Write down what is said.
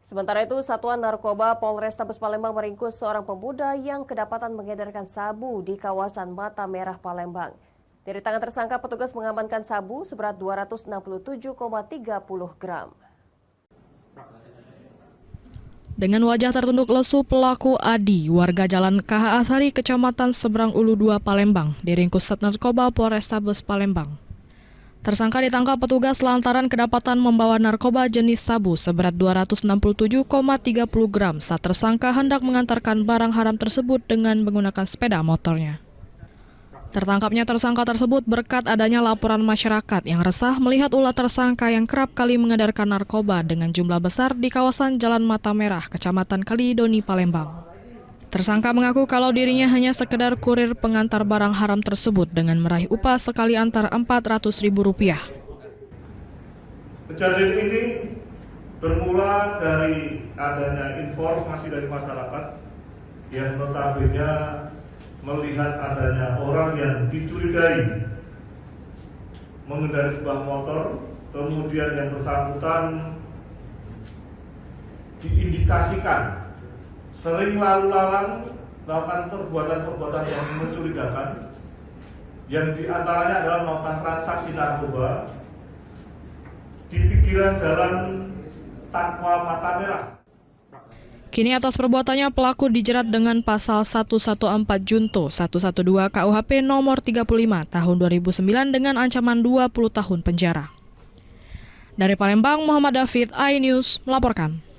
Sementara itu, Satuan Narkoba Polrestabes Palembang meringkus seorang pemuda yang kedapatan mengedarkan sabu di kawasan Mata Merah Palembang. Dari tangan tersangka, petugas mengamankan sabu seberat 267,30 gram. Dengan wajah tertunduk lesu, pelaku Adi, warga Jalan KH Asari, Kecamatan Seberang Ulu 2, Palembang, diringkus Sat Narkoba Polrestabes Palembang. Tersangka ditangkap petugas lantaran kedapatan membawa narkoba jenis sabu seberat 267,30 gram saat tersangka hendak mengantarkan barang haram tersebut dengan menggunakan sepeda motornya. Tertangkapnya tersangka tersebut berkat adanya laporan masyarakat yang resah melihat ulah tersangka yang kerap kali mengedarkan narkoba dengan jumlah besar di kawasan Jalan Mata Merah, Kecamatan Kalidoni, Palembang. Tersangka mengaku kalau dirinya hanya sekedar kurir pengantar barang haram tersebut dengan meraih upah sekali antar Rp400.000. Kejadian ini bermula dari adanya informasi dari masyarakat yang notabene melihat adanya orang yang dicurigai mengendarai sebuah motor, kemudian yang bersangkutan diindikasikan sering lalu lalang melakukan perbuatan-perbuatan yang mencurigakan, yang diantaranya adalah melakukan transaksi narkoba di pinggiran jalan Takwa Mata Merah. Kini atas perbuatannya pelaku dijerat dengan pasal 114 Junto 112 KUHP nomor 35 tahun 2009 dengan ancaman 20 tahun penjara. Dari Palembang, Muhammad David, iNews melaporkan.